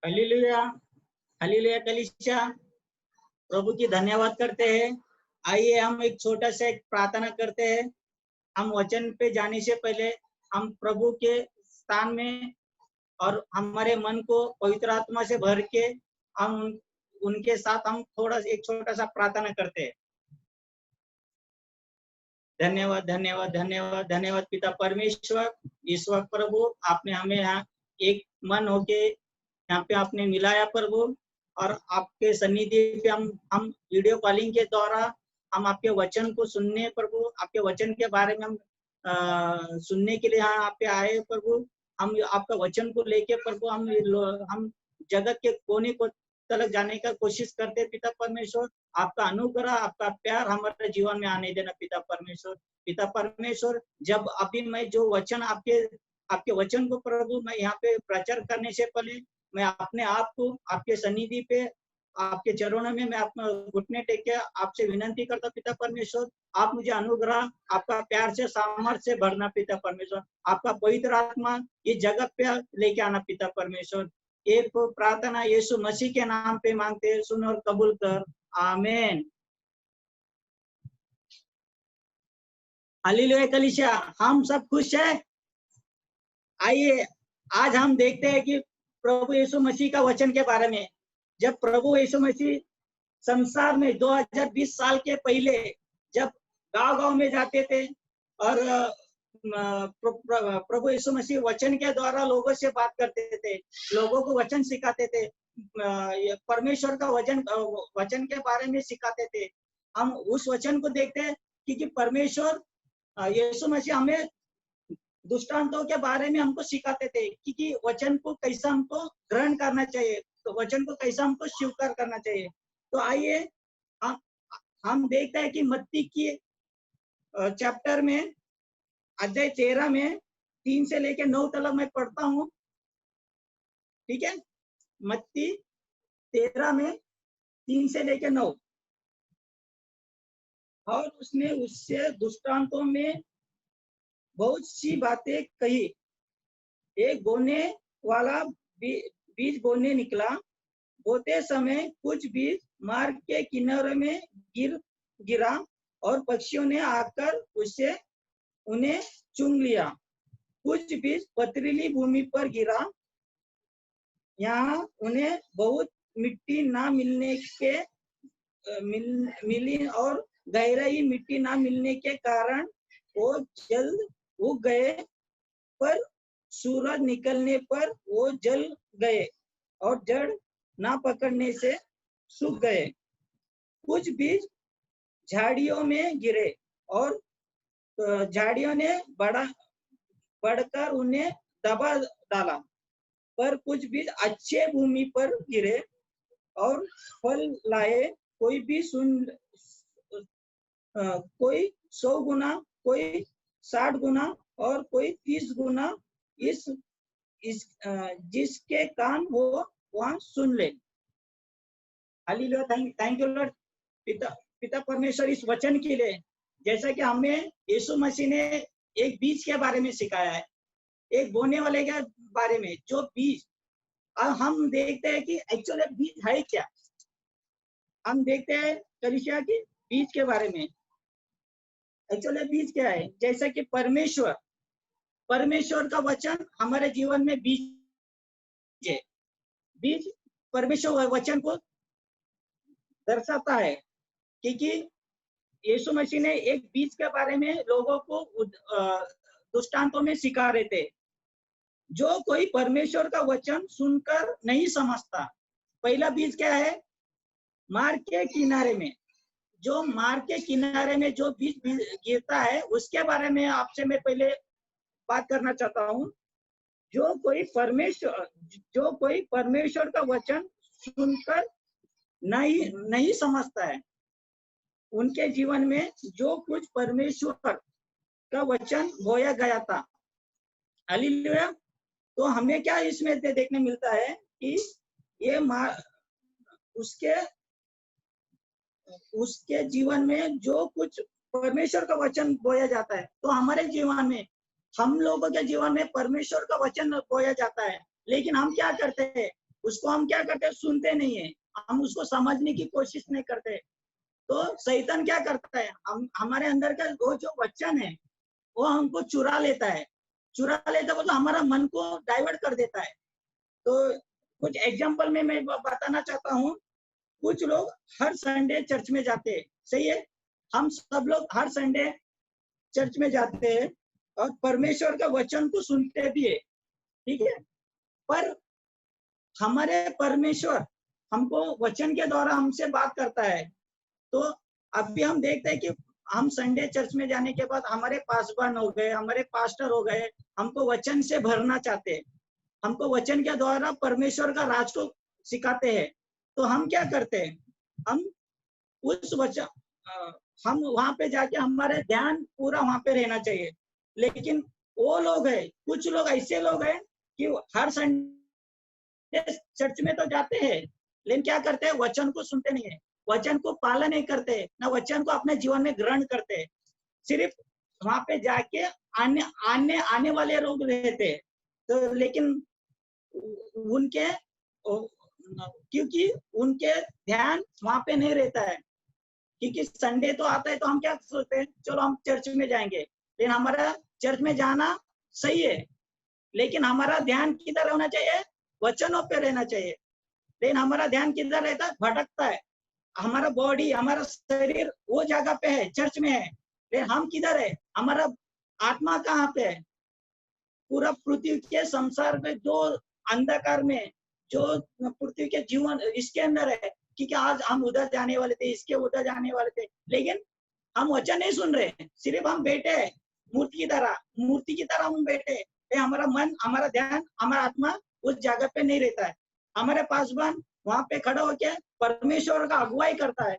Hallelujah, hallelujah कलीसिया, प्रभु की धन्यवाद करते हैं। आइए हम एक छोटा सा एक प्रार्थना करते हैं। हम वचन पे जाने से पहले हम प्रभु के स्थान में और हमारे मन को पवित्र आत्मा से भर के हम उनके साथ हम थोड़ा एक छोटा सा प्रार्थना करते हैं। धन्यवाद धन्यवाद धन्यवाद धन्यवाद पिता परमेश्वर। इस वक्त प्रभु आपने हमें यहाँ एक मन होके यहाँ पे आपने मिलाया प्रभु, और आपके सन्निधि पे हम वीडियो कॉलिंग के द्वारा हम आपके वचन को सुनने प्रभु, आपके वचन के बारे में हम सुनने के लिए यहाँ आप पे आए प्रभु। हम आपका वचन को लेके प्रभु हम जगत के कोने को तक जाने का कोशिश करते पिता परमेश्वर। आपका अनुग्रह, आपका प्यार हमारे जीवन में आने देना पिता परमेश्वर। पिता परमेश्वर, जब अभी मैं जो वचन आपके वचन को प्रभु मैं यहाँ पे प्रचार करने से पहले मैं अपने आप को आपके सन्निधि पे आपके चरणों में मैं अपना घुटने टेक के आपसे विनती करता पिता परमेश्वर। आप मुझे अनुग्रह, आपका प्यार से सामर्थ्य से भरना पिता परमेश्वर। आपका पवित्र आत्मा ये जगत पे लेके आना पिता परमेश्वर। एक प्रार्थना यीशु मसीह के नाम पे मांगते हैं, सुन और कबूल कर, आमीन। हालेलुया कलीसिया, हम सब खुश है। आइए आज हम देखते हैं कि प्रभु यीशु मसीह का वचन के बारे में। जब प्रभु यीशु मसीह संसार में 2020 साल के पहले जब गांव-गांव में जाते थे और प्रभु यीशु मसीह वचन के द्वारा लोगों से बात करते थे, लोगों को वचन सिखाते थे, परमेश्वर का वचन के बारे में सिखाते थे। हम उस वचन को देखते हैं क्योंकि परमेश्वर यीशु मसीह हमें दृष्टांतों के बारे में हमको सिखाते थे कि वचन को कैसा हमको ग्रहण करना चाहिए, तो वचन को कैसा हमको स्वीकार करना चाहिए। तो आइए हम देखते हैं कि मत्ती की चैप्टर में अध्याय 13 में 3 से लेके 9 तक मैं पढ़ता हूँ, ठीक है। मत्ती 13 में 3 से लेके 9। और उसने उससे दृष्टांतों में बहुत सी बातें कही। एक बोने वाला बीज बोने निकला। बोते समय कुछ बीज मार्ग के किनारे में गिरा और पक्षियों ने आकर उन्हें चुन लिया। कुछ बीज पथरीली भूमि पर गिरा। यहाँ उन्हें बहुत मिट्टी ना मिली और गहराई मिट्टी ना मिलने के कारण वो जल्द उग गए, पर सूरज निकलने पर वो जल गए और जड़ ना पकड़ने से सूख गए। कुछ बीज झाड़ियों में गिरे और झाड़ियों ने बढ़कर उन्हें दबा डाला। पर कुछ बीज अच्छे भूमि पर गिरे और फल लाए। कोई 100 गुना, कोई 60 गुना और कोई 30 गुना। जिसके कान हो वहाँ सुन ले। हालेलुया, थैंक यू लॉर्ड पिता परमेश्वर इस वचन के लिए। जैसा कि हमें यीशु मसीह ने एक बीज के बारे में सिखाया है, एक बोने वाले के बारे में। जो बीज, अब हम देखते हैं कि एक्चुअली बीज है क्या। हम देखते हैं कलीसिया की बीज के बारे में। एक्चुअली बीज क्या है? जैसा कि परमेश्वर का वचन हमारे जीवन में बीज है। बीज परमेश्वर वचन को दर्शाता है, क्योंकि यीशु मसीह ने एक बीज के बारे में लोगों को दृष्टांतों में सिखा रहे थे। जो कोई परमेश्वर का वचन सुनकर नहीं समझता, पहला बीज क्या है? मार्ग के किनारे में। जो मार्ग के किनारे में जो बीज गिरता है, उसके बारे में आपसे मैं पहले बात करना चाहता हूँ। जो कोई परमेश्वर का वचन सुनकर नहीं समझता है, उनके जीवन में जो कुछ परमेश्वर का वचन बोया गया था। हालेलुया। तो हमें क्या इसमें देखने मिलता है कि ये उसके जीवन में जो कुछ परमेश्वर का वचन बोया जाता है, तो हमारे जीवन में, हम लोगों के जीवन में परमेश्वर का वचन बोया जाता है। लेकिन हम क्या करते हैं? उसको हम क्या करते हैं, सुनते नहीं है, हम उसको समझने की कोशिश नहीं करते। तो शैतान क्या करता है, हम हमारे अंदर का वो जो वचन है वो हमको चुरा लेता है, मतलब हमारा मन को डाइवर्ट कर देता है। तो कुछ एग्जांपल में मैं बताना चाहता हूँ। कुछ लोग हर संडे चर्च में जाते हैं, सही है, हम सब लोग हर संडे चर्च में जाते हैं और परमेश्वर का वचन को सुनते भी है, ठीक है। पर हमारे परमेश्वर हमको वचन के द्वारा हमसे बात करता है। तो अभी हम देखते हैं कि हम संडे चर्च में जाने के बाद हमारे पासवान हो गए, हमारे पास्टर हो गए, हमको वचन से भरना चाहते हैं, हमको वचन के द्वारा परमेश्वर का राज को सिखाते हैं। तो हम क्या करते हैं, हम उस वचन हम वहां पे जाके हमारे ध्यान पूरा वहां पे रहना चाहिए। लेकिन वो लोग है, कुछ लोग ऐसे लोग हैं कि हर संडे चर्च में तो जाते हैं, लेकिन क्या करते हैं, वचन को सुनते नहीं है, वचन को पालन नहीं करते, ना वचन को अपने जीवन में ग्रहण करते। सिर्फ वहां पे जाके आने वाले लोग रहते हैं। तो लेकिन उनके क्योंकि उनके ध्यान वहां पे नहीं रहता है, क्योंकि संडे तो आता है तो हम क्या सोचते हैं, चलो हम चर्च में जाएंगे। लेकिन हमारा चर्च में जाना सही है, लेकिन हमारा ध्यान किधर होना चाहिए, वचनों पे रहना चाहिए। लेकिन हमारा ध्यान किधर रहता है, भटकता है। हमारा बॉडी, हमारा शरीर वो जगह पे है, चर्च में है, लेकिन हम किधर है, हमारा आत्मा कहाँ पे है, पूरा पृथ्वी के संसार में, जो अंधकार में, जो पृथ्वी के जीवन इसके अंदर है। क्योंकि आज हम उधर जाने वाले थे, इसके उधर जाने वाले थे, लेकिन हम वचन नहीं सुन रहे, सिर्फ हम बैठे हैं मूर्ति की तरह हम बैठे हैं। हमारा मन, हमारा ध्यान, हमारा आत्मा उस जगह पे नहीं रहता है। हमारे पासवान वहां पे खड़ा होकर परमेश्वर का अगुवाई करता है,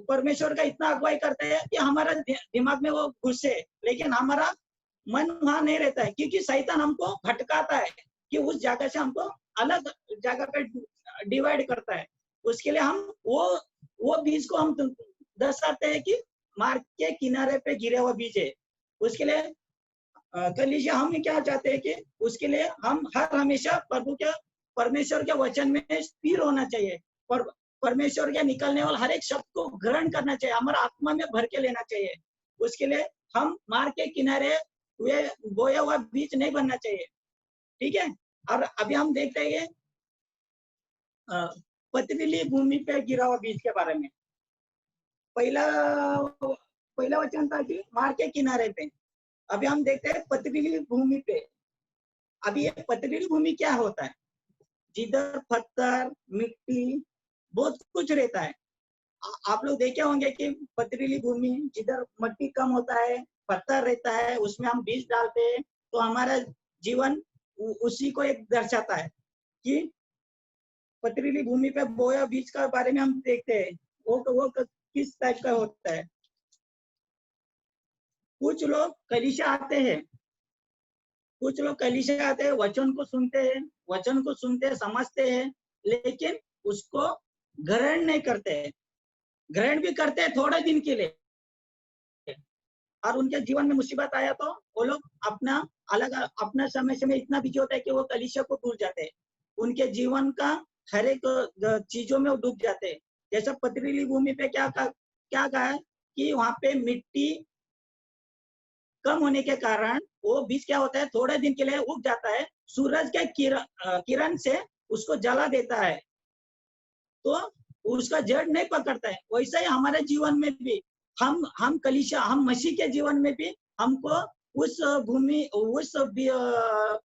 परमेश्वर का इतना अगुवाई करते हैं कि हमारा दिमाग में वो घुसे, लेकिन हमारा मन वहां नहीं रहता है, क्योंकि शैतान हमको भटकाता है कि उस जगह से हमको अलग जगह पे डिवाइड करता है। उसके लिए हम वो बीज को हम दर्शाते हैं कि मार्ग के किनारे पे गिरे हुआ बीज है। उसके लिए कलीसिया हम क्या चाहते हैं कि उसके लिए हम हर हमेशा प्रभु के, परमेश्वर के वचन में स्थिर होना चाहिए, और परमेश्वर के निकलने वाला हर एक शब्द को ग्रहण करना चाहिए, हमारा आत्मा में भर के लेना चाहिए। उसके लिए हम मार्ग के किनारे वे बोया हुआ बीज नहीं बनना चाहिए, ठीक है। और अभी हम देखते हैं पथरीली भूमि पे गिरा हुआ बीज के बारे में। पहला वचन था कि मार्ग के किनारे पे। अभी हम देखते हैं पथरीली भूमि पे। अभी ये पथरीली भूमि क्या होता है, जिधर पत्थर, मिट्टी, बहुत कुछ रहता है। आप लोग देखे होंगे कि पथरीली भूमि, जिधर मिट्टी कम होता है, पत्थर रहता है, उसमें हम बीज डालते हैं, तो हमारा जीवन उसी को एक दर्शाता है कि पथरीली भूमि पे बोया बीज का बारे में हम देखते हैं, वो किस टाइप का होता है। कुछ लोग कलीसिया आते हैं, वचन को सुनते हैं, समझते हैं, लेकिन उसको ग्रहण नहीं करते हैं। ग्रहण भी करते हैं थोड़े दिन के लिए, और उनके जीवन में मुसीबत आया तो वो लोग अपना समय में इतना बिजी होता है कि वो कलीसिया को भूल जाते हैं। उनके जीवन का हर एक चीजों में वो डूब जाते हैं। जैसा पथरीली भूमि पे क्या कहा है कि वहां पे मिट्टी कम होने के कारण वो बीज क्या होता है, थोड़े दिन के लिए उग जाता है, सूरज के किरण से उसको जला देता है, तो उसका जड़ नहीं पकड़ता है। वैसा ही हमारे जीवन में भी हम कलीसिया, हम मसीह के जीवन में भी हमको उस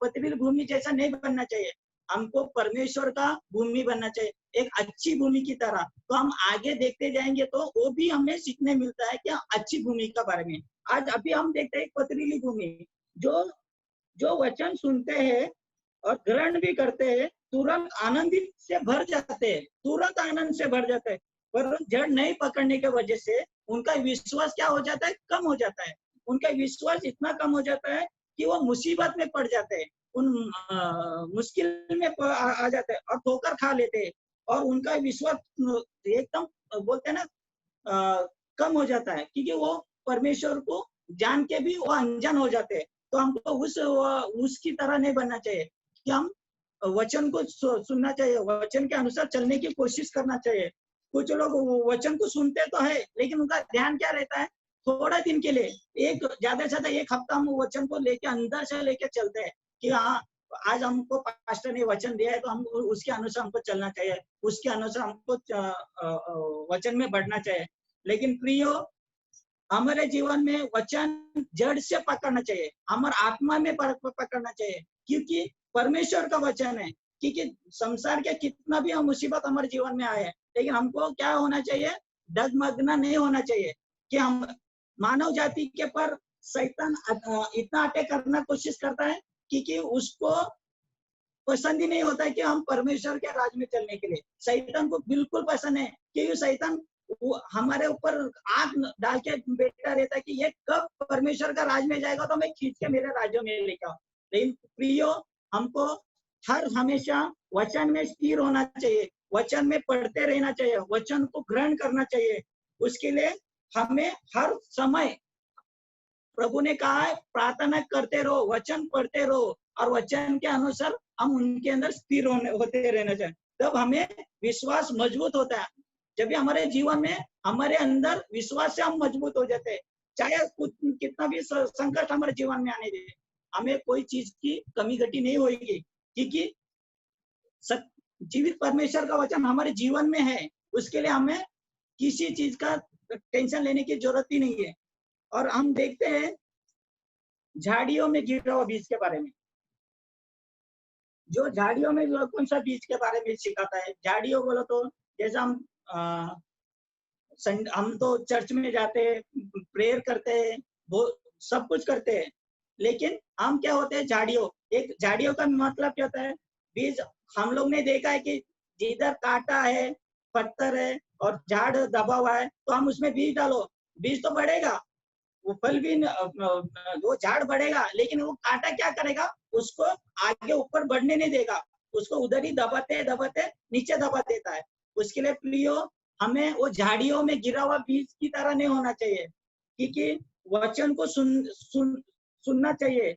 पथरीली भूमि जैसा नहीं बनना चाहिए। हमको परमेश्वर का भूमि बनना चाहिए, एक अच्छी भूमि की तरह। तो हम आगे देखते जाएंगे तो वो भी हमें सीखने मिलता है कि अच्छी भूमि का बारे में। आज अभी हम देखते हैं पथरीली भूमि, जो वचन सुनते हैं और ग्रहण भी करते हैं, तुरंत आनंदित से भर जाते हैं, तुरंत आनंद से भर जाते हैं, पर जड़ नहीं पकड़ने की वजह से उनका विश्वास क्या हो जाता है, कम हो जाता है। उनका विश्वास इतना कम हो जाता है कि वो मुसीबत में पड़ जाते हैं, मुश्किल में आ जाते हैं और ठोकर खा लेते हैं, और उनका विश्वास एकदम बोलते हैं ना कम हो जाता है, क्योंकि वो परमेश्वर को जान के भी वो अनजान हो जाते हैं। तो हमको उसकी तरह नहीं बनना चाहिए कि हम वचन को सुनना चाहिए, वचन के अनुसार चलने की कोशिश करना चाहिए। कुछ लोग वचन को सुनते तो है, लेकिन उनका ध्यान क्या रहता है, थोड़ा दिन के लिए, एक ज्यादा से ज्यादा एक हफ्ता हम वचन को लेके अंदर से लेके चलते हैं कि हाँ आज हमको पास्टर ने वचन दिया है तो हम उसके अनुसार हमको चलना चाहिए, उसके अनुसार हमको वचन में बढ़ना चाहिए। लेकिन प्रियो, हमारे जीवन में वचन जड़ से पकड़ना चाहिए, हमारे आत्मा में पकड़ना चाहिए, क्योंकि परमेश्वर का वचन है। क्योंकि संसार के कितना भी हम मुसीबत हमारे जीवन में आए, लेकिन हमको क्या होना चाहिए, डगमगना नहीं होना चाहिए कि हम मानव जाति के पर शैतान इतना अटैक करना कोशिश करता है क्योंकि उसको पसंद ही नहीं होता है कि हम परमेश्वर के राज में चलने के लिए। शैतान को बिल्कुल पसंद है, क्योंकि शैतान हमारे ऊपर आग डाल के बैठा रहता है कि ये कब परमेश्वर का राज में जाएगा तो मैं खींच के मेरे राज्यों में लेकर आऊं। लेकिन प्रियो, हमको हर हमेशा वचन में स्थिर होना चाहिए, वचन में पढ़ते रहना चाहिए, वचन को ग्रहण करना चाहिए। उसके लिए हमें हर समय, प्रभु ने कहा है, प्रार्थना करते रहो, वचन पढ़ते रहो और वचन के अनुसार हम उनके अंदर स्थिर होते रहना चाहिए। तब हमें विश्वास मजबूत होता है। जब भी हमारे जीवन में हमारे अंदर विश्वास से हम मजबूत हो जाते हैं, चाहे कितना भी संकट हमारे जीवन में आने दे, हमें कोई चीज की कमी घटी नहीं होगी, क्योंकि जीवित परमेश्वर का वचन हमारे जीवन में है। उसके लिए हमें किसी चीज का टेंशन लेने की जरूरत ही नहीं है। और हम देखते हैं झाड़ियों में गिरा हुआ बीज के बारे में, जो झाड़ियों में कौन सा बीज के बारे में सिखाता है। झाड़ियों बोलो तो जैसे हम तो चर्च में जाते हैं, प्रेयर करते हैं, वो सब कुछ करते हैं, लेकिन हम क्या होते हैं, झाड़ियों। एक झाड़ियों का मतलब क्या होता है, बीज। हम लोग ने देखा है कि जिधर कांटा है, पत्थर है और झाड़ दबा हुआ है, तो हम उसमें बीज डालो, बीज तो बढ़ेगा, वो फल भी वो झाड़ बढ़ेगा, लेकिन वो कांटा क्या करेगा, उसको आगे ऊपर बढ़ने नहीं देगा, उसको उधर ही दबाते दबाते नीचे दबा देता है। उसके लिए प्रियो, हमें वो झाड़ियों में गिरा हुआ बीज की तरह नहीं होना चाहिए, क्योंकि वचन को सुनना चाहिए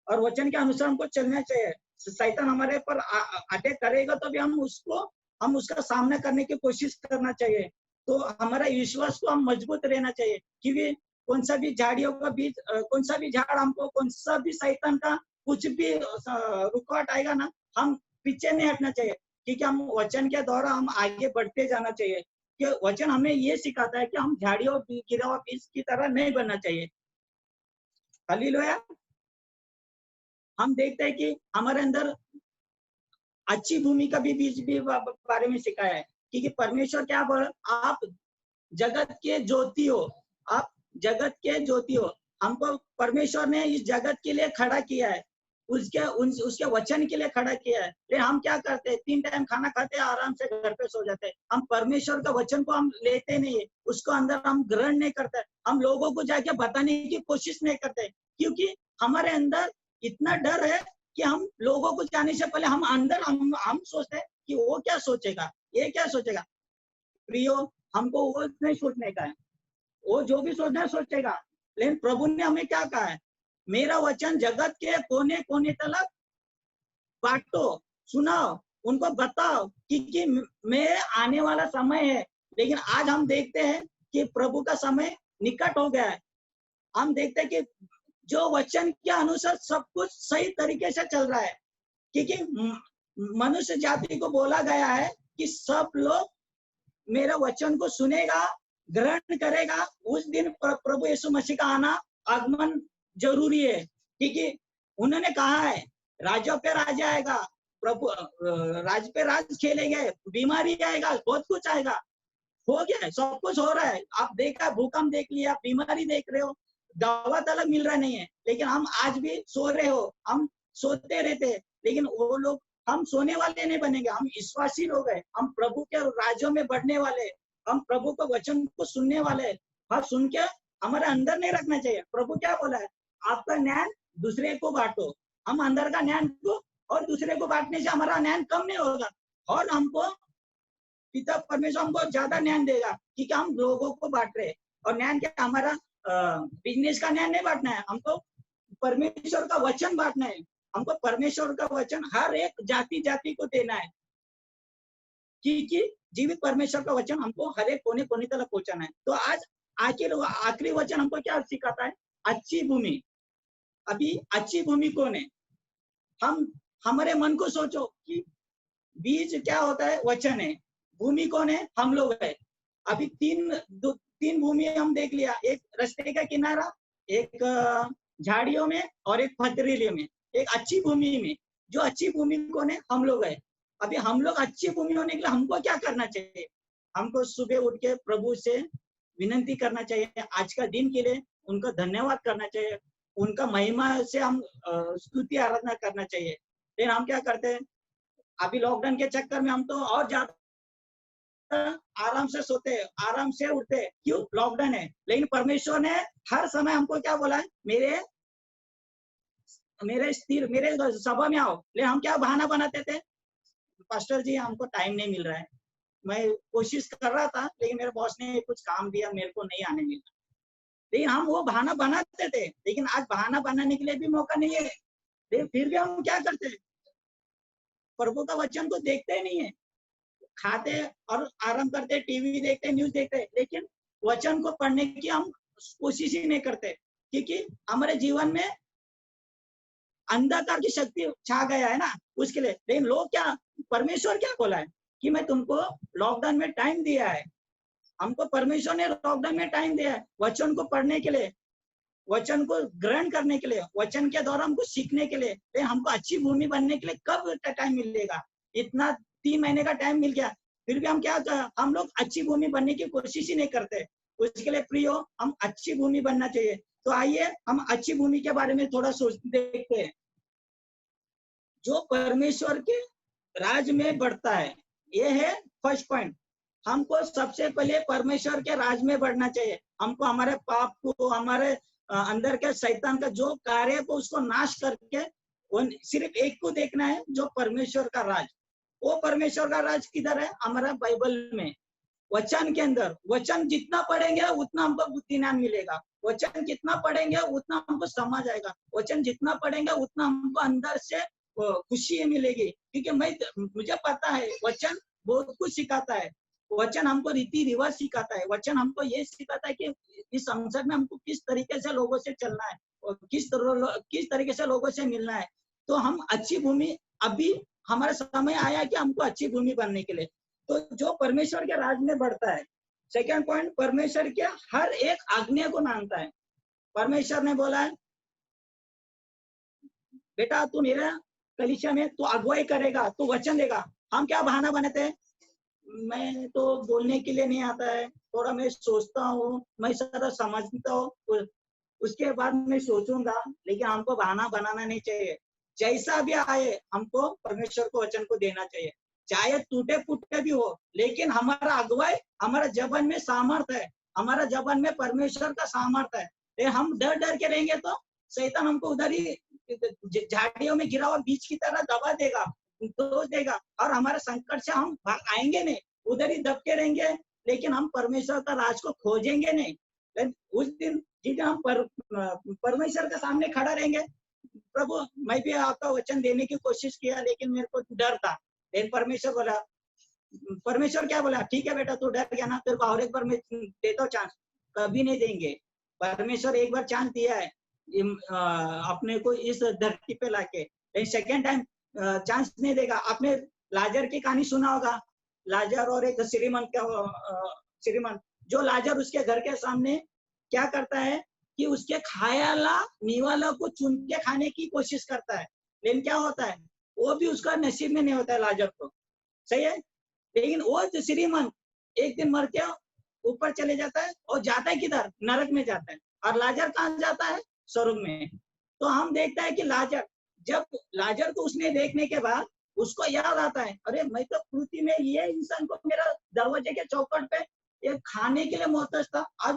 और वचन के अनुसार हमको चलना चाहिए। शैतान हमारे पर अटैक करेगा तो भी हम उसका सामना करने की कोशिश करना चाहिए। तो हमारा विश्वास को हम मजबूत रहना चाहिए, क्योंकि कौन सा भी झाड़ियों का बीज, कौन सा भी झाड़ हमको, कौन सा भी शैतान का कुछ भी रुकावट आएगा ना, हम पीछे नहीं हटना चाहिए, क्योंकि हम वचन के द्वारा हम आगे बढ़ते जाना चाहिए। कि वचन हमें ये सिखाता है कि हम झाड़ियों गिरा हुआ बीज की तरह नहीं बनना चाहिए। हालेलुया। हम देखते हैं कि हमारे अंदर अच्छी भूमि का भी बीज भी बारे में सिखाया है, क्योंकि परमेश्वर क्या बोल, आप जगत के ज्योति हो, आप जगत के ज्योति हो। हमको परमेश्वर ने इस जगत के लिए खड़ा किया है, उसके वचन के लिए खड़ा किया है। लेकिन हम क्या करते हैं, 3 टाइम खाना खाते हैं, आराम से घर पे सो जाते हैं। हम परमेश्वर का वचन को हम लेते नहीं है, उसको अंदर हम ग्रहण नहीं करते, हम लोगों को जाके बताने की कोशिश नहीं करते, क्योंकि हमारे अंदर इतना डर है कि हम लोगों को जाने से पहले हम अंदर हम सोचते हैं कि वो क्या सोचेगा, ये क्या सोचेगा। प्रियो, हमको वो नहीं सोचने का है, वो जो भी सोचना है सोचेगा। लेकिन प्रभु ने हमें क्या कहा है, मेरा वचन जगत के कोने कोने तक बांटो, सुनाओ, उनको बताओ, क्योंकि मैं आने वाला समय है। लेकिन आज हम देखते हैं कि प्रभु का समय निकट हो गया है। हम देखते हैं कि जो वचन के अनुसार सब कुछ सही तरीके से चल रहा है, क्योंकि मनुष्य जाति को बोला गया है कि सब लोग मेरा वचन को सुनेगा, ग्रहण करेगा। उस दिन प्रभु यीशु मसीह का आगमन जरूरी है, क्योंकि उन्होंने कहा है राजों पे राज आएगा, प्रभु राज पे राज खेलेंगे, बीमारी आएगा, बहुत कुछ आएगा। हो गया है, सब कुछ हो रहा है। आप देखा, भूकंप देख लिया, बीमारी देख रहे हो, दवा तलक मिल रहा नहीं है। लेकिन हम आज भी सो रहे हो, हम सोते रहते, लेकिन वो लोग, हम सोने वाले नहीं बनेंगे, हम विश्वासी लोग हैं, हम प्रभु के राज्यों में बढ़ने वाले, हम प्रभु के वचन को सुनने वाले। हाँ, सुन के हमारे अंदर नहीं रखना चाहिए। प्रभु क्या बोला है, आपका ज्ञान दूसरे को बांटो। हम अंदर का ज्ञान को और दूसरे को बांटने से हमारा ज्ञान कम नहीं होगा, और हमको पिता परमेश्वर हमको ज्यादा ज्ञान देगा, क्योंकि हम लोगों को बांट रहे। और ज्ञान क्या, हमारा बिजनेस का ज्ञान नहीं बांटना है, हमको परमेश्वर का वचन बांटना है। हमको परमेश्वर का वचन हर एक जाति जाति को देना है, कि जीवित परमेश्वर का वचन हमको हर एक कोने कोने तक पहुंचाना है। तो आज आखिरी वचन हमको क्या सिखाता है? अच्छी भूमि। अभी अच्छी भूमि कौन है? हम हमारे मन को सोचो कि बीज क्या होता है? वचन है। भूमि कौन है? हम लोग है। अभी तीन भूमि हम देख लिया, एक रास्ते का किनारा, एक झाड़ियों में और एक पथरीले में, एक अच्छी भूमि में। जो अच्छी भूमि कौन है? हम लोग है। अभी हम लोग अच्छी भूमि होने के लिए हमको क्या करना चाहिए? हमको सुबह उठ के प्रभु से विनती करना चाहिए, आज का दिन के लिए उनका धन्यवाद करना चाहिए, उनका महिमा से हम स्तुति आराधना करना चाहिए। लेकिन हम क्या करते हैं? अभी लॉकडाउन के चक्कर में हम तो और ज्यादा आराम से सोते हैं, आराम से उठते हैं। क्यों? लॉकडाउन है। लेकिन परमेश्वर ने हर समय हमको क्या बोला है? मेरे सभा में आओ। लेकिन हम क्या बहाना बनाते थे? पास्टर जी हमको टाइम नहीं मिल रहा है, मैं कोशिश कर रहा था लेकिन मेरे बॉस ने कुछ काम दिया, मेरे को नहीं आने मिला। लेकिन हम वो बहाना बनाते थे, लेकिन आज बहाना बनाने के लिए भी मौका नहीं है। लेकिन फिर भी हम क्या करते हैं? प्रभु का वचन को देखते ही नहीं है, खाते और आराम करते, टीवी देखते, न्यूज देखते, लेकिन वचन को पढ़ने की हम कोशिश ही नहीं करते, क्योंकि हमारे जीवन में अंधकार की शक्ति छा गया है ना, उसके लिए। लेकिन लोग क्या, परमेश्वर क्या बोला है कि मैं तुमको लॉकडाउन में टाइम दिया है। हमको परमेश्वर ने लॉकडाउन में टाइम दिया है वचन को पढ़ने के लिए, वचन को ग्रहण करने के लिए, वचन के द्वारा हमको सीखने के लिए। लेकिन हमको अच्छी भूमि बनने के लिए कब टाइम मिलेगा? इतना 3 महीने का टाइम मिल गया, फिर भी हम क्या, हम लोग अच्छी भूमि बनने की कोशिश ही नहीं करते। उसके लिए प्रियो, हम अच्छी भूमि बनना चाहिए। तो आइए हम अच्छी भूमि के बारे में थोड़ा सोच देखते हैं। जो परमेश्वर के राज में बढ़ता है, ये है फर्स्ट पॉइंट। हमको सबसे पहले परमेश्वर के राज में बढ़ना चाहिए। हमको हमारे पाप को, हमारे अंदर के शैतान का जो कार्य को, उसको नाश करके सिर्फ एक को देखना है, जो परमेश्वर का राज। वो परमेश्वर का राज किधर है? हमारा बाइबल में, वचन के अंदर। वचन जितना पढ़ेंगे उतना हमको बुद्धि ज्ञान मिलेगा, वचन जितना पढ़ेंगे उतना हमको समझ आएगा, वचन जितना पढ़ेंगे उतना हमको अंदर से खुशी मिलेगी। क्योंकि मुझे पता है वचन बहुत कुछ सिखाता है। वचन हमको रीति रिवाज सिखाता है, वचन हमको ये सिखाता है कि इस संसार में हमको किस तरीके से लोगों से चलना है और किस तरीके से लोगों से मिलना है। तो हम अच्छी भूमि, अभी हमारा समय आया कि हमको अच्छी भूमि बनने के लिए। तो जो परमेश्वर के राज में बढ़ता है, सेकंड पॉइंट, परमेश्वर के हर एक आज्ञा को मानता है। परमेश्वर ने बोला है, बेटा तू मेरा कलीसिया में तू अगुवाई करेगा, तू वचन देगा। हम क्या बहाना बनाते हैं? मैं तो बोलने के लिए नहीं आता है, थोड़ा मैं सोचता हूँ, मैं सारा समझता हूँ, उसके बाद मैं सोचूंगा। लेकिन हमको बहाना बनाना नहीं चाहिए। जैसा भी आए हमको परमेश्वर को वचन को देना चाहिए, चाहे टूटे फूटे भी हो। लेकिन हमारा अगुवाई, हमारा जबान में सामर्थ है, हमारा जबान में परमेश्वर का सामर्थ है। हम डर डर के रहेंगे तो शैतान हमको उधर ही झाड़ियों में गिरा हुआ बीज की तरह दबा देगा, दोष देगा, और हमारे संकट से हम आएंगे नहीं, उधर ही दबके रहेंगे। लेकिन हम परमेश्वर का राज को खोजेंगे नहीं। उस दिन जिस हम परमेश्वर के सामने खड़ा रहेंगे, प्रभु मैं भी आपका वचन देने की कोशिश किया लेकिन मेरे को डर था। लेकिन परमेश्वर क्या बोला? ठीक है बेटा, तू डर गया ना, तेरे को और एक बार मैं देता हूँ चांस। कभी नहीं देंगे। परमेश्वर एक बार चांस दिया है अपने को इस धरती पे लाके, लेकिन सेकेंड टाइम चांस नहीं देगा। आपने लाजर की कहानी सुना होगा, लाजर और एक श्रीमंत श्रीमंत, जो लाजर उसके घर के सामने क्या करता है कि उसके खायाला निवाला को चुन के खाने की कोशिश करता है। लेकिन क्या होता है? वो भी उसका नसीब में नहीं होता है लाजर को, सही है। लेकिन वो श्रीमंत एक दिन मर के ऊपर चले जाता है और जाता है किधर? नरक में जाता है। और लाजर कहाँ जाता है? स्वर्ग में। तो हम देखता है कि लाजर को उसने देखने के बाद उसको याद आता है, अरे मैं तो पृथ्वी में ये इंसान को मेरा दरवाजे के चौखट पे ये खाने के लिए मोहताज था, आज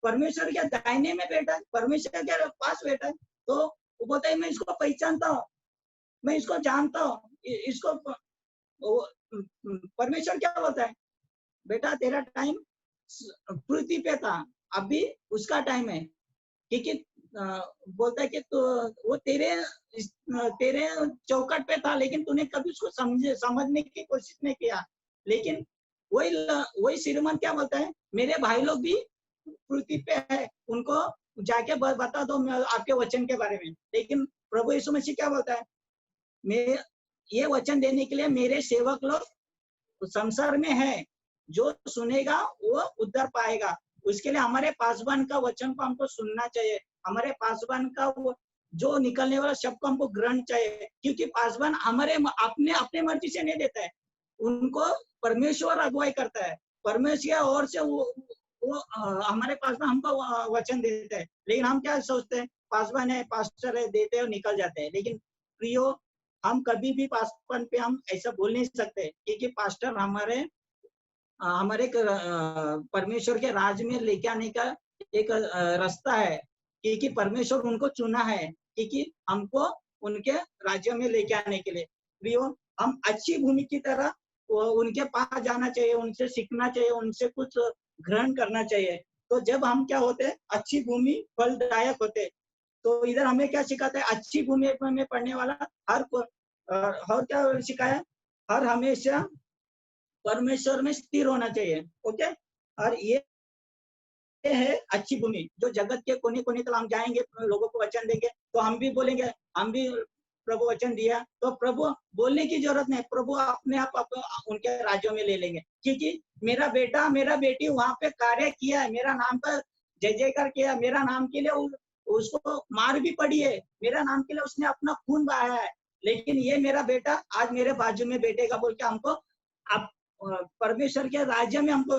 परमेश्वर के दाहिने में बैठा है, परमेश्वर के पास बैठा है। तो वो बोलता है मैं इसको पहचानता हूँ, मैं इसको जानता हूँ, इसको। परमेश्वर क्या बोलता है? बेटा तेरा टाइम पृथ्वी पे था, अभी उसका टाइम है। क्योंकि बोलता है कि तो वो तेरे तेरे चौकट पे था, लेकिन तूने कभी उसको समझने की कोशिश नहीं किया। लेकिन वही श्रीमान क्या बोलता है, मेरे भाई लोग भी पृथ्वी पे है, उनको जाके बता दो आपके वचन के बारे में। लेकिन प्रभु यीशु मसीह क्या बोलता है, मैं ये वचन देने के लिए मेरे सेवक लोग संसार में है, जो सुनेगा वो उद्धार पाएगा। उसके लिए हमारे पासवान का वचन को हमको सुनना चाहिए, हमारे पासवान का वो जो निकलने वाला शब्द को हमको ग्रहण चाहिए, क्योंकि पासवान हमारे अपने अपने मर्जी से नहीं देता है, उनको परमेश्वर अगुवाई करता है। परमेश्वर और से वो हमारे पासवान हमको वचन देते हैं। लेकिन हम क्या सोचते हैं, पासवान है, पास्टर है, देते हैं, निकल जाते हैं। लेकिन प्रियो, हम कभी भी पासवान पे हम ऐसा बोल नहीं सकते, क्योंकि पास्टर हमारे परमेश्वर के राज में लेके आने का एक रास्ता है, क्योंकि परमेश्वर उनको चुना है, क्योंकि हमको उनके राज्य में लेके आने के लिए। प्रियो, हम अच्छी भूमि की तरह उनके पास जाना चाहिए, उनसे सीखना चाहिए, उनसे कुछ ग्रहण करना चाहिए। तो जब हम क्या होते, अच्छी भूमि फलदायक होते। तो इधर हमें क्या सिखाता है, अच्छी भूमि में पढ़ने वाला हर क्या सिखाया, हर हमेशा परमेश्वर में स्थिर होना चाहिए। ओके, और ये है अच्छी भूमि, जो जगत के कोने कोने तक हम जाएंगे, लोगों को वचन देंगे, तो हम भी बोलेंगे हम भी प्रभु वचन दिया, तो प्रभु बोलने की जरूरत नहीं, प्रभु अपने आप उनके राज्यों में ले लेंगे। क्योंकि मेरा बेटा मेरा बेटी वहां पे कार्य किया है, मेरा नाम का जय जयकार किया, मेरा नाम के लिए उसको मार भी पड़ी है, मेरा नाम के लिए उसने अपना खून बहाया है। लेकिन ये मेरा बेटा आज मेरे बाजू में बैठेगा बोल के हमको परमेश्वर के राज्य में हमको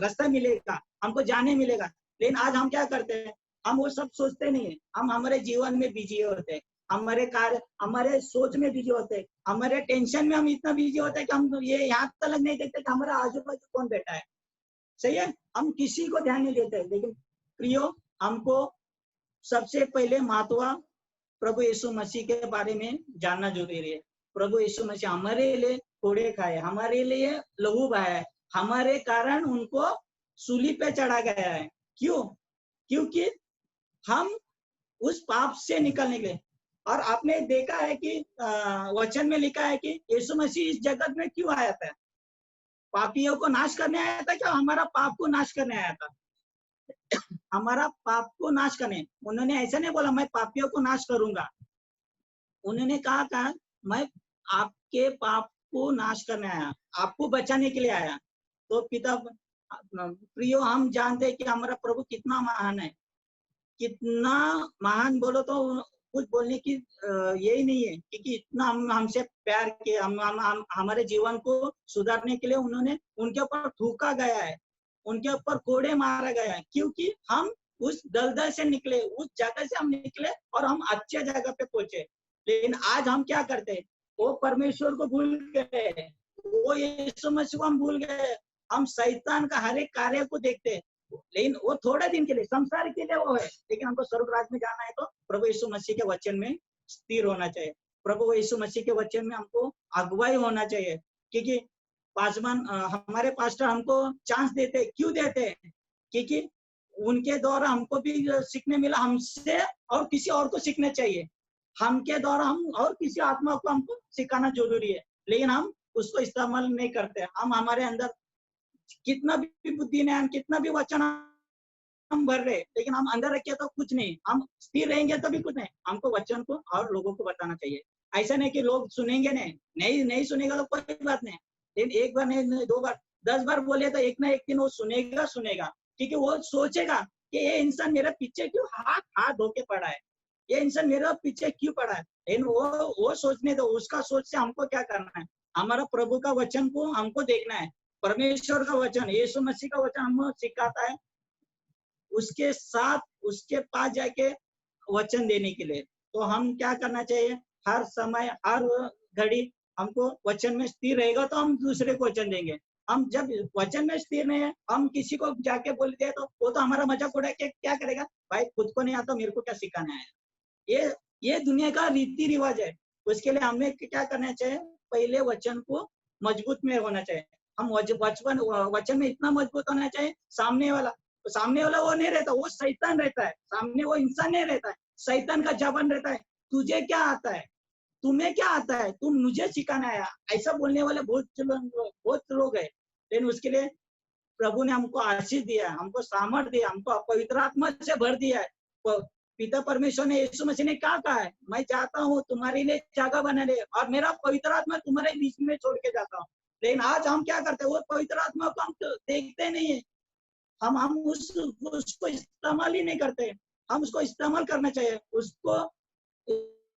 रास्ता मिलेगा, हमको जाने मिलेगा। लेकिन आज हम क्या करते हैं, हम वो सब सोचते नहीं है, हम हमारे जीवन में बिजी होते हैं, हमारे कार्य हमारे सोच में बिजी होते हैं, हमारे टेंशन में हम इतना बिजी होते हैं कि हम ये यहाँ तक नहीं देखते कि हमारा आजू बाजू कौन बैठा है। सही है, हम किसी को ध्यान नहीं देते। लेकिन प्रियो, हमको सबसे पहले महत्व प्रभु यीशु मसीह के बारे में जानना जरूरी है। प्रभु यीशु मसीह हमारे लिए कोड़े खाए, हमारे लिए लहू बहाया है, हमारे कारण उनको सूली पे चढ़ा गया है। क्यों? क्योंकि हम उस पाप से निकलने के लिए। और आपने देखा है कि वचन में लिखा है कि यीशु मसीह इस जगत में क्यों आया था, पापियों को नाश करने आया था, क्या हमारा पाप को नाश करने आया था? हमारा पाप को नाश करने। उन्होंने ऐसा नहीं बोला मैं पापियों को नाश करूंगा, उन्होंने कहा था मैं आपके पाप को नाश करने आया, आपको बचाने के लिए आया। तो पिता प्रियो, हम जानते हैं कि हमारा प्रभु कितना महान है, कितना महान बोलो तो कुछ बोलने की यही नहीं है, क्योंकि इतना हमसे प्यार किया, हमारे जीवन को सुधारने के लिए उन्होंने उनके ऊपर थूका गया है, उनके ऊपर कोड़े मारा गया है, क्योंकि हम उस दलदल से निकले, उस जगह से हम निकले और हम अच्छे जगह पे पहुंचे। लेकिन आज हम क्या करते हैं, वो परमेश्वर को भूल गए, वो यीशु मसीह को हम भूल गए, हम शैतान का हर एक कार्य को देखते हैं। लेकिन वो थोड़े दिन के लिए, संसार के लिए वो है, लेकिन हमको स्वर्ग राज्य में जाना है तो प्रभु यीशु मसीह के वचन में स्थिर होना चाहिए, प्रभु यीशु मसीह के वचन में हमको अगुवाई होना चाहिए। क्योंकि पासवान हमारे पास्टर हमको चांस देते, क्यों देते हैं? क्योंकि उनके द्वारा हमको भी सीखने मिला, हमसे और किसी और को सीखना चाहिए, हमके द्वारा हम और किसी आत्मा को हमको सिखाना जरूरी है। लेकिन हम उसको इस्तेमाल नहीं करते, हम हमारे अंदर कितना भी बुद्धि ज्ञान, कितना भी वचन हम भर रहे, लेकिन हम अंदर रखे तो कुछ नहीं, हम स्थिर रहेंगे तो भी कुछ नहीं। हमको वचन को और लोगों को बताना चाहिए। ऐसा नहीं कि लोग सुनेंगे नहीं सुनेगा तो कोई बात नहीं, लेकिन एक बार नहीं 2 बार 10 बार बोले तो एक ना एक दिन वो सुनेगा, क्योंकि वो सोचेगा कि ये इंसान मेरे पीछे क्यों हाथ धो के पड़ा है, ये इंसान मेरे पीछे क्यों पड़ा है। लेकिन वो सोचने दो, उसका सोच से हमको क्या करना है, हमारा प्रभु का वचन को हमको देखना है। परमेश्वर का वचन, यीशु मसीह का वचन हमको सिखाता है उसके साथ उसके पास जाके वचन देने के लिए। तो हम क्या करना चाहिए, हर समय हर घड़ी हमको वचन में स्थिर रहेगा तो हम दूसरे को वचन देंगे। हम जब वचन में स्थिर नहीं है, हम किसी को जाके बोल दिया तो वो तो हमारा मजाक उड़ा के क्या करेगा, भाई खुद को नहीं आता मेरे को क्या सिखाना है। ये दुनिया का रीति रिवाज है। उसके लिए हमें क्या करना चाहिए, पहले वचन को मजबूत में होना चाहिए। हम वचन में इतना मजबूत होना चाहिए, सामने वाला वो नहीं रहता, वो शैतान रहता है, सामने वो इंसान नहीं रहता है, शैतान का जवान रहता है। तुझे क्या आता है, तुम्हें क्या आता है, तुम मुझे सिखाने आया। ऐसा बोलने वाले बहुत लोग है। लेकिन उसके लिए प्रभु ने हमको आशीष दिया, हमको सामर्थ दिया, हमको पवित्र आत्मा से भर दिया है। पिता परमेश्वर ने, यीशु मसीह ने क्या कहा है, मैं चाहता हूँ तुम्हारे लिए जगह बना ले और मेरा पवित्र आत्मा तुम्हारे बीच में छोड़ के जाता हूँ। लेकिन आज हम क्या करते हैं, वो पवित्र आत्मा को हम तो देखते नहीं है। हम उसको इस्तेमाल ही नहीं करते। हम उसको इस्तेमाल करना चाहिए। उसको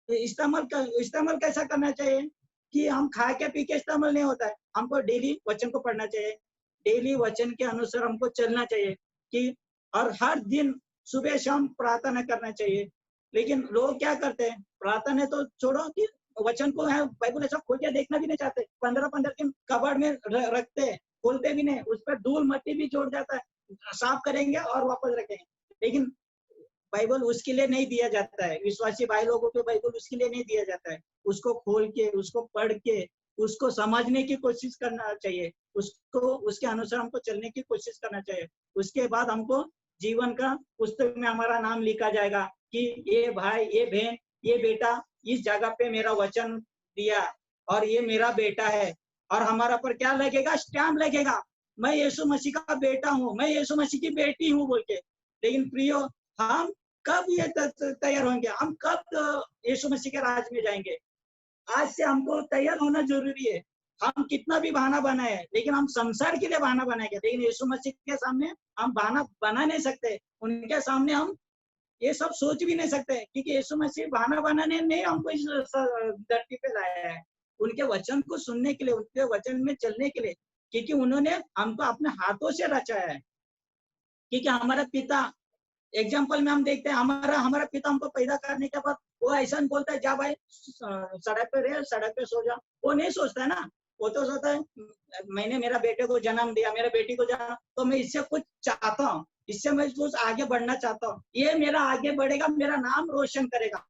इस्तेमाल कैसा करना चाहिए कि हम खा के पी के इस्तेमाल नहीं होता है। हमको डेली वचन को पढ़ना चाहिए, डेली वचन के अनुसार हमको चलना चाहिए कि, और हर दिन सुबह शाम प्रार्थना करना चाहिए। लेकिन लोग क्या करते हैं, प्रार्थना तो छोड़ो कि वचन को है बाइबल ऐसा खोल के देखना भी नहीं चाहते। 15-15 दिन कबड़ में रखते हैं, खोलते भी नहीं, उस पर धूल मट्टी भी जोड़ जाता है, साफ करेंगे और वापस रखेंगे। लेकिन बाइबल उसके लिए नहीं दिया जाता है। विश्वासी भाई लोगों को बाइबल उसके लिए नहीं दिया जाता है। उसको खोल के, उसको पढ़ के, उसको समझने की कोशिश करना चाहिए, उसको उसके अनुसार हमको चलने की कोशिश करना चाहिए। उसके बाद हमको जीवन का पुस्तक में हमारा नाम लिखा जाएगा कि ये भाई, ये बहन, ये बेटा इस जगह पे मेरा वचन दिया और ये मेरा बेटा है। और हमारा पर क्या लगेगा, स्टैम्प लगेगा, मैं यीशु मसीह का बेटा हूँ, मैं यीशु मसीह की बेटी हूँ बोल के। लेकिन प्रियो, हम कब ये तैयार होंगे, हम कब यीशु मसीह के राज में जाएंगे? आज से हमको तैयार होना जरूरी है। हम कितना भी बहाना बनाए, लेकिन हम संसार के लिए बहाना बनाएंगे, लेकिन यीशु मसीह के सामने हम बहाना बना नहीं सकते। उनके सामने हम ये सब सोच भी नहीं सकते, क्योंकि यीशु मसीह बहाना बनाने नहीं हमको इस धरती पे लाया है, उनके वचन को सुनने के लिए, उनके वचन में चलने के लिए, क्योंकि उन्होंने हमको अपने हाथों से रचाया है। क्योंकि हमारा पिता, एग्जाम्पल में हम देखते हैं, हमारा हमारा पिता हमको पैदा करने के बाद वो ऐसा बोलता है, जा भाई सड़क पे रहे, सड़क पे सो जा। वो नहीं सोचता है ना, वो तो सोचता है मैंने मेरा बेटे को जन्म दिया, मेरा बेटी को जन्म, तो मैं इससे कुछ चाहता हूँ, इससे मैं कुछ आगे बढ़ना चाहता हूँ, ये मेरा आगे बढ़ेगा, मेरा नाम रोशन करेगा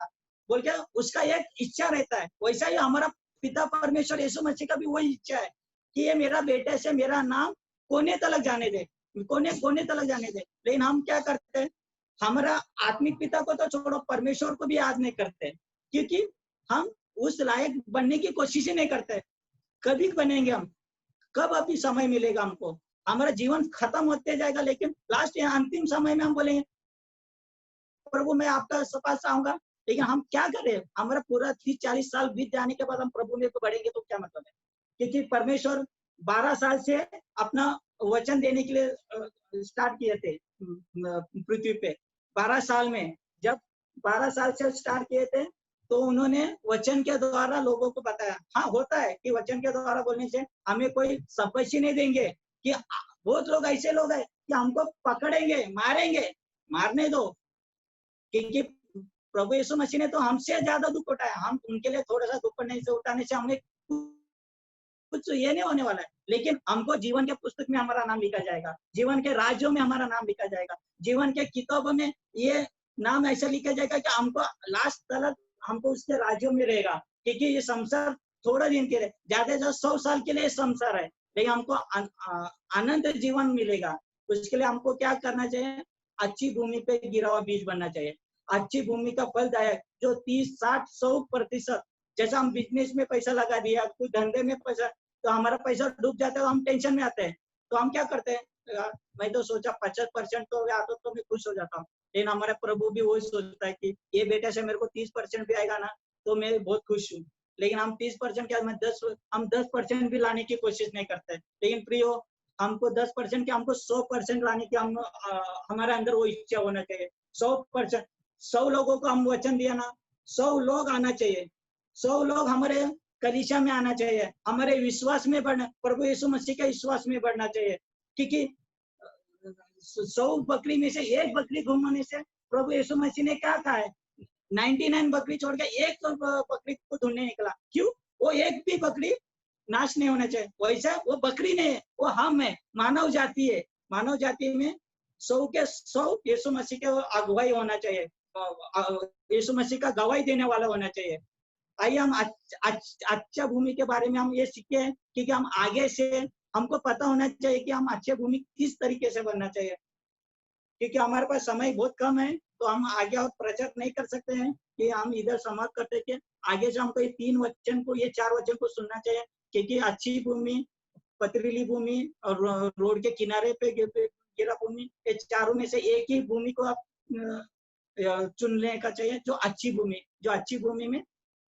बोल के उसका एक इच्छा रहता है। वैसा ही हमारा पिता परमेश्वर यीशु मसीह का भी वही इच्छा है कि ये मेरा बेटे से मेरा नाम कोने तलक जाने दे, कोने तलक जाने दे। लेकिन हम क्या करते हैं, हमारा आत्मिक पिता को तो छोड़ो, परमेश्वर को भी याद नहीं करते, क्योंकि हम उस लायक बनने की कोशिश ही नहीं करते। कभी बनेंगे हम, कब अभी समय मिलेगा हमको? हमारा जीवन खत्म होते जाएगा, लेकिन लास्ट अंतिम समय में हम बोलेंगे प्रभु मैं आपका पास आऊंगा। लेकिन हम क्या करें, हमारा पूरा 30-40 साल बीत जाने के बाद हम प्रभु में बढ़ेंगे तो क्या मतलब है? क्योंकि परमेश्वर 12 साल से अपना वचन देने के लिए स्टार्ट किए थे पृथ्वी पे। 12 साल में, जब 12 साल से स्टार्ट किए थे, तो उन्होंने वचन के द्वारा लोगों को बताया। हाँ, होता है कि वचन के द्वारा बोलने से हमें कोई शाबाशी नहीं देंगे, कि बहुत लोग ऐसे लोग हैं कि हमको पकड़ेंगे, मारेंगे, मारने दो, क्योंकि प्रभु यीशु मसीह ने तो हमसे ज्यादा दुख उठाया। हम उनके लिए थोड़ा सा दुख नहीं से उठाने से हमें कुछ ये नहीं होने वाला है। लेकिन हमको जीवन के पुस्तक में हमारा नाम लिखा जाएगा, जीवन के राज्यों में हमारा नाम लिखा जाएगा, जीवन के किताबों में ये नाम ऐसा लिखा जाएगा कि हमको लास्ट तक हमको उसके राज्यों में रहेगा। क्योंकि ये संसार थोड़ा दिन के लिए, ज्यादा से ज्यादा 100 साल के लिए संसार है, लेकिन हमको अनंत जीवन मिलेगा। उसके लिए हमको क्या करना चाहिए, अच्छी भूमि पे गिरा हुआ बीज बनना चाहिए, अच्छी भूमि का फलदायक, जो 30-60-100%, जैसा हम बिजनेस में पैसा लगा दिया, कुछ धंधे में पैसा, तो हमारा पैसा डूब जाता है, तो हम टेंशन में आते हैं। तो हम क्या करते हैं, मैं तो सोचा 50% तो आता तो मैं खुश हो जाता हूँ। लेकिन हमारा प्रभु भी वही सोचता है कि ये बेटे से मेरे को 30% भी आएगा ना, तो मैं बहुत खुश हूँ। लेकिन हम 30% क्या, हम 10% भी लाने की कोशिश नहीं करते। लेकिन प्रियो, हमको 10% क्या, हमको 100% लाने की हमारे अंदर वो इच्छा होना चाहिए। 100%, 100 लोगों को हम वचन दिया ना, 100 लोग आना चाहिए, 100 लोग हमारे कलीसिया में आना चाहिए, हमारे विश्वास में बढ़ना, प्रभु यीशु मसीह के विश्वास में बढ़ना चाहिए। क्योंकि 100 बकरी में से एक बकरी घूमने से प्रभु यीशु मसीह ने क्या कहा है, 99 बकरी छोड़ के एक बकरी को ढूंढने निकला। क्यों? वो एक भी बकरी नाश नहीं होना चाहिए। वैसे वो बकरी नहीं है, वो हम है, मानव जाति है। मानव जाति में 100 के 100 यीशु मसीह के अगुवाई होना चाहिए, यीशु मसीह का गवाही देने वाला होना चाहिए। आइए हम अच्छा भूमि के बारे में हम ये सीखे हैं, क्योंकि हम आगे से हमको पता होना चाहिए कि हम अच्छे भूमि किस तरीके से बनना चाहिए। क्योंकि हमारे पास समय बहुत कम है, तो हम आगे और प्रचार नहीं कर सकते हैं कि हम इधर समाप्त करते कि आगे से हमको ये 3 वचन को, ये 4 वचन को सुनना चाहिए, क्योंकि अच्छी भूमि, पथरीली भूमि और रोड के किनारे पे गिरा भूमि, ये चारों में से एक ही भूमि को आप चुनने का चाहिए, जो अच्छी भूमि में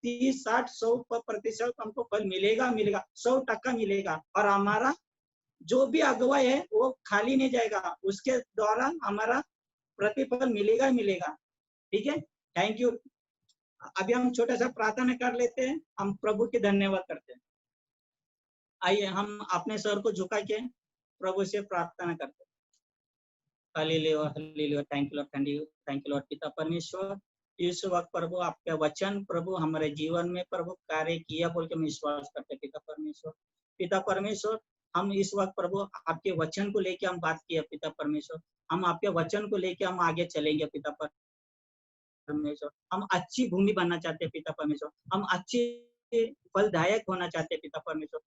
30, 60, 100% हमको फल मिलेगा 100% मिलेगा। और हमारा जो भी अगुवाई है वो खाली नहीं जाएगा, उसके द्वारा हमारा प्रतिफल मिलेगा। ठीक है, थैंक यू। अभी हम छोटा सा प्रार्थना कर लेते हैं, हम प्रभु की धन्यवाद करते हैं। आइए हम अपने सर को झुका के प्रभु से प्रार्थना करते हैं। Hallelujah, hallelujah, thank you Lord. पिता परमेश्वर, इस वक्त प्रभु आपका वचन प्रभु हमारे जीवन में प्रभु कार्य किया बोल के हम विश्वास करते हैं। पिता परमेश्वर, हम इस वक्त प्रभु आपके वचन को लेके हम बात किया पिता परमेश्वर, हम आपके वचन को लेके हम आगे चलेंगे पिता परमेश्वर। हम अच्छी भूमि बनना चाहते हैं पिता परमेश्वर, हम अच्छे फलदायक होना चाहते हैं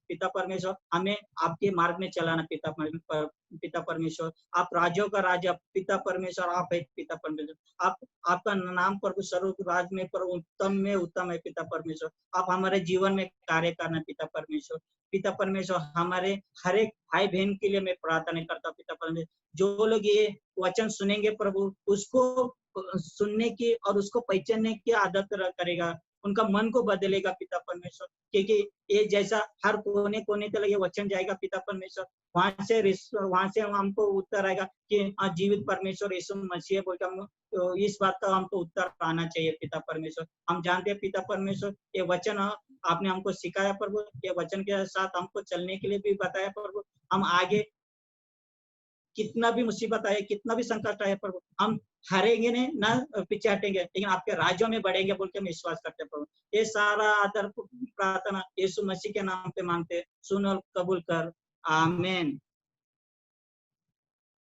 पिता परमेश्वर, हमें आपके मार्ग में चलाना पिता परमेश्वर। आप राजों का राजा पिता परमेश्वर, आप है पिता परमेश्वर। आपका नाम प्रभु सर्व राज में प्रभु उत्तम है पिता परमेश्वर। आप हमारे जीवन में कार्य करना पिता परमेश्वर। हमारे हर एक भाई बहन के लिए मैं प्रार्थना करता हूँ पिता परमेश्वर, जो लोग ये वचन सुनेंगे प्रभु, उसको सुनने की और उसको पहचानने की आदत करेगा, उनका मन को बदलेगा पिता परमेश्वर, क्योंकि ये जैसा हर कोने कोने तक ये वचन जाएगा पिता परमेश्वर, वहां से हमको उत्तर आएगा कि जीवित परमेश्वर यीशु मसीह बोलकर हम, तो इस बात का हमको उत्तर आना चाहिए पिता परमेश्वर। हम जानते हैं पिता परमेश्वर, ये वचन आपने हमको सिखाया प्रभु, ये वचन के साथ हमको चलने के लिए भी बताया प्रभु। हम आगे कितना भी मुसीबत आए, कितना भी संकट आए प्रभु, हम हारेंगे नहीं ना पीछे हटेंगे, लेकिन आपके राज्यों में बढ़ेंगे बोल के हम विश्वास करते हैं प्रभु। ये सारा आदर प्रार्थना यीशु मसीह के नाम पे मांगते, सुन और कबूल कर, आमीन।